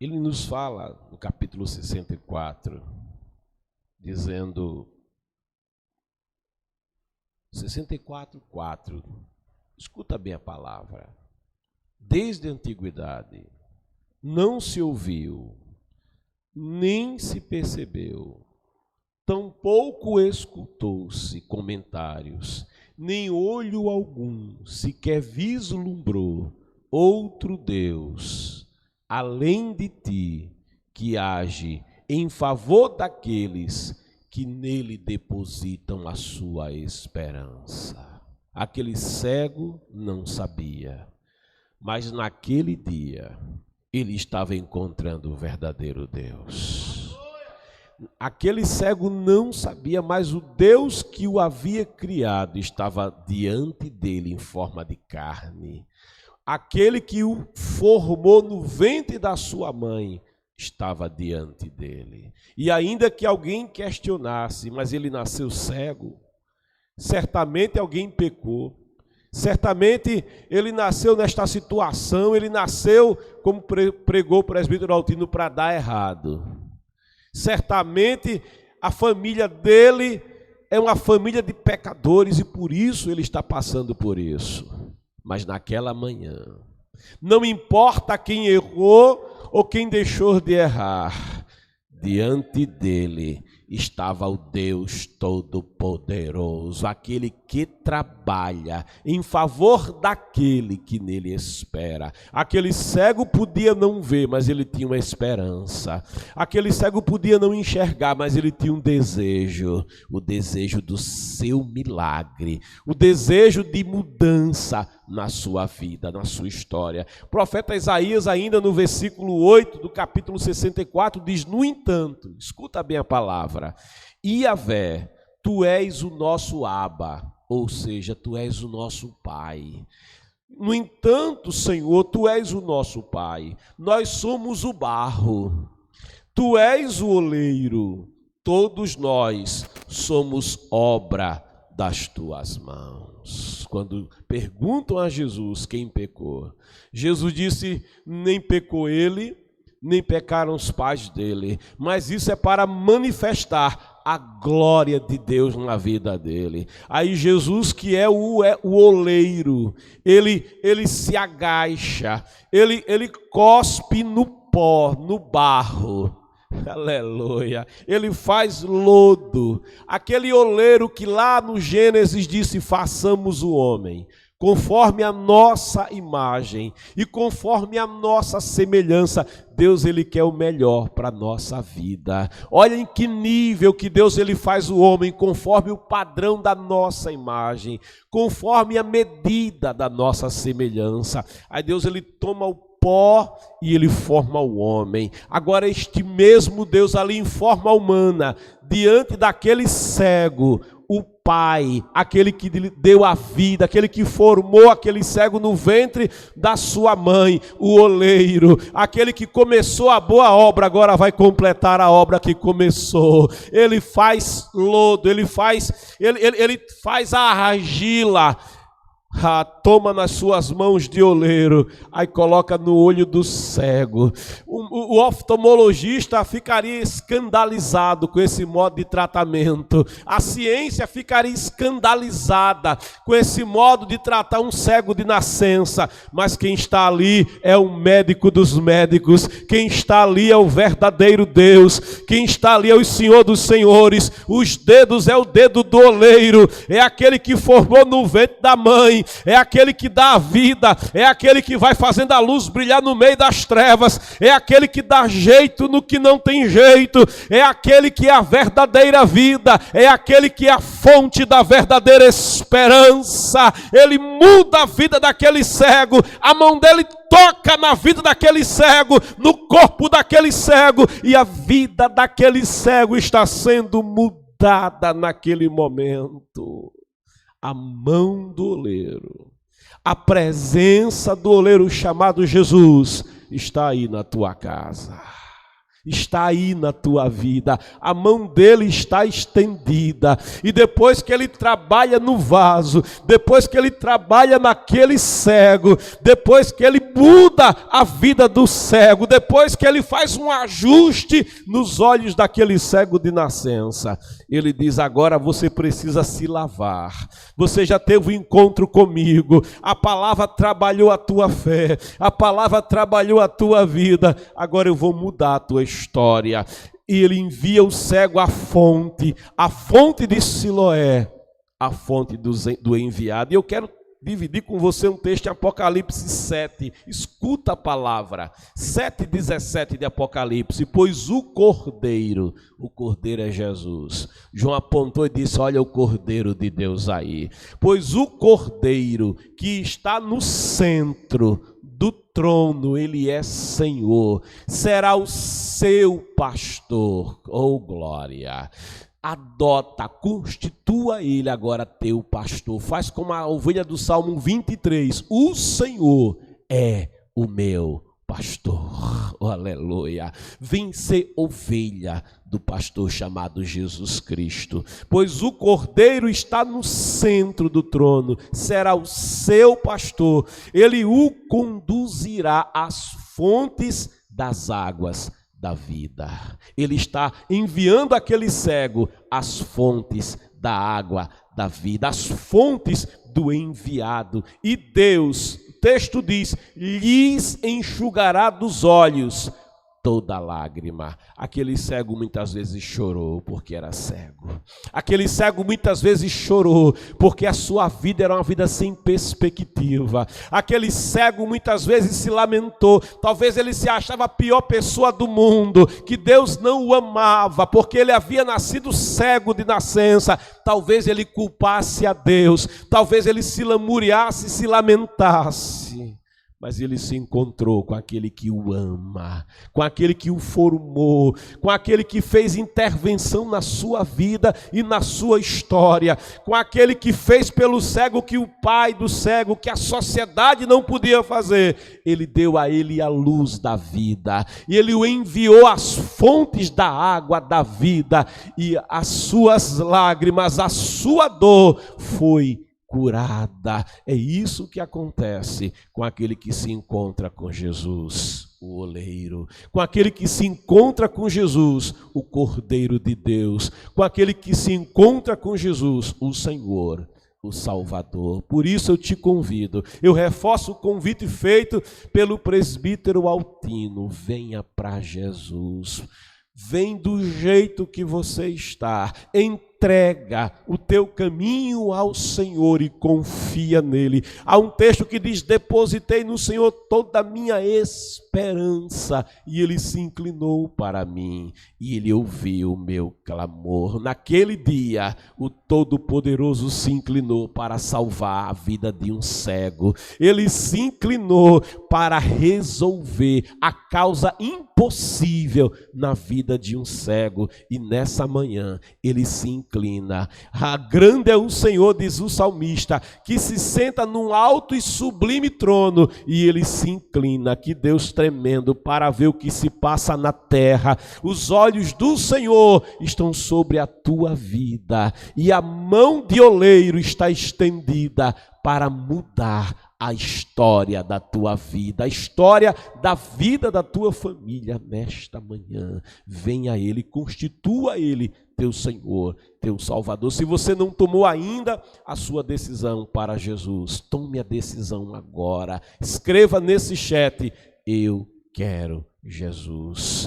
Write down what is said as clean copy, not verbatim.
Ele nos fala no capítulo 64, dizendo, 64:4, escuta bem a palavra. Desde a antiguidade não se ouviu, nem se percebeu, tampouco escutou-se comentários, nem olho algum sequer vislumbrou outro Deus, além de ti, que age em favor daqueles que nele depositam a sua esperança. Aquele cego não sabia, mas naquele dia ele estava encontrando o verdadeiro Deus. Aquele cego não sabia, mas o Deus que o havia criado estava diante dele em forma de carne. Aquele que o formou no ventre da sua mãe estava diante dele. E ainda que alguém questionasse, mas ele nasceu cego, certamente alguém pecou, certamente ele nasceu nesta situação, ele nasceu, como pregou o presbítero Altino, para dar errado. Certamente a família dele é uma família de pecadores e por isso ele está passando por isso. Mas naquela manhã, não importa quem errou ou quem deixou de errar, diante dele estava o Deus Todo-Poderoso, aquele que trabalha em favor daquele que nele espera. Aquele cego podia não ver, mas ele tinha uma esperança. Aquele cego podia não enxergar, mas ele tinha um desejo, o desejo do seu milagre, o desejo de mudança na sua vida, na sua história. O profeta Isaías, ainda no versículo 8 do capítulo 64, diz: no entanto, escuta bem a palavra, Iavé, tu és o nosso Abba, ou seja, tu és o nosso Pai. No entanto, Senhor, tu és o nosso Pai, nós somos o barro, tu és o oleiro, todos nós somos obra das tuas mãos. Quando perguntam a Jesus quem pecou, Jesus disse: nem pecou ele, nem pecaram os pais dele, mas isso é para manifestar a glória de Deus na vida dele. Aí Jesus, que é o oleiro, ele se agacha, ele cospe no pó, no barro, aleluia, ele faz lodo, aquele oleiro que lá no Gênesis disse: façamos o homem conforme a nossa imagem e conforme a nossa semelhança. Deus, ele quer o melhor para a nossa vida. Olha em que nível que Deus, ele faz o homem conforme o padrão da nossa imagem, conforme a medida da nossa semelhança. Aí Deus, ele toma o pó e ele forma o homem. Agora este mesmo Deus ali em forma humana, diante daquele cego, o Pai, aquele que lhe deu a vida, aquele que formou aquele cego no ventre da sua mãe, o oleiro, aquele que começou a boa obra, agora vai completar a obra que começou. Ele faz lodo, ele faz a argila, toma nas suas mãos de oleiro, aí coloca no olho do cego. O oftalmologista ficaria escandalizado com esse modo de tratamento. A ciência ficaria escandalizada com esse modo de tratar um cego de nascença. Mas quem está ali é o médico dos médicos. Quem está ali é o verdadeiro Deus. Quem está ali é o Senhor dos senhores. Os dedos é o dedo do oleiro. É aquele que formou no ventre da mãe. É aquele que dá a vida, é aquele que vai fazendo a luz brilhar no meio das trevas, é aquele que dá jeito no que não tem jeito, é aquele que é a verdadeira vida, é aquele que é a fonte da verdadeira esperança. Ele muda a vida daquele cego, a mão dele toca na vida daquele cego, no corpo daquele cego, e a vida daquele cego está sendo mudada naquele momento. A mão do oleiro, a presença do oleiro chamado Jesus está aí na tua casa, está aí na tua vida, a mão dele está estendida, e depois que ele trabalha no vaso, depois que ele trabalha naquele cego, depois que ele muda a vida do cego, depois que ele faz um ajuste nos olhos daquele cego de nascença, ele diz: agora você precisa se lavar, você já teve um encontro comigo, a palavra trabalhou a tua fé, a palavra trabalhou a tua vida, agora eu vou mudar a tua história. E ele envia o cego à fonte, a fonte de Siloé, a fonte do enviado. E eu quero dividir com você um texto em Apocalipse 7, escuta a palavra, 7:17 de Apocalipse: pois o Cordeiro é Jesus. João apontou e disse: olha o Cordeiro de Deus aí. Pois o Cordeiro que está no centro do trono, ele é Senhor, será o seu pastor. Oh glória! Adota, constitua ele agora teu pastor. Faz como a ovelha do Salmo 23. O Senhor é o meu pastor. Oh, aleluia. Vem ser ovelha do pastor chamado Jesus Cristo. Pois o Cordeiro está no centro do trono, será o seu pastor. Ele o conduzirá às fontes das águas da vida. Ele está enviando aquele cego às fontes da água da vida, às fontes do enviado. E Deus, o texto diz, lhes enxugará dos olhos toda lágrima. Aquele cego muitas vezes chorou porque era cego. Aquele cego muitas vezes chorou porque a sua vida era uma vida sem perspectiva. Aquele cego muitas vezes se lamentou. Talvez ele se achava a pior pessoa do mundo, que Deus não o amava porque ele havia nascido cego de nascença. Talvez ele culpasse a Deus. Talvez ele se lamuriasse, se lamentasse. Mas ele se encontrou com aquele que o ama, com aquele que o formou, com aquele que fez intervenção na sua vida e na sua história, com aquele que fez pelo cego que o pai do cego, que a sociedade não podia fazer. Ele deu a ele a luz da vida, e ele o enviou às fontes da água da vida, e as suas lágrimas, a sua dor foi curada. É isso que acontece com aquele que se encontra com Jesus, o oleiro, com aquele que se encontra com Jesus, o Cordeiro de Deus, com aquele que se encontra com Jesus, o Senhor, o Salvador. Por isso eu te convido, eu reforço o convite feito pelo presbítero Altino: venha para Jesus. Vem do jeito que você está, entrega o teu caminho ao Senhor e confia nele. Há um texto que diz: depositei no Senhor toda a minha esperança, e ele se inclinou para mim, e ele ouviu o meu clamor. Naquele dia, o Todo-Poderoso se inclinou para salvar a vida de um cego. Ele se inclinou para resolver a causa impossível na vida de um cego, e nessa manhã ele se inclina. Grande é o Senhor, diz o salmista, que se senta num alto e sublime trono, e ele se inclina. Que Deus tremendo, para ver o que se passa na terra. Os olhos do Senhor estão sobre a tua vida, e a mão de oleiro está estendida para mudar a história da tua vida, a história da vida da tua família. Nesta manhã, venha a ele, constitua ele teu Senhor, teu Salvador. Se você não tomou ainda a sua decisão para Jesus, tome a decisão agora. Escreva nesse chat: eu quero Jesus.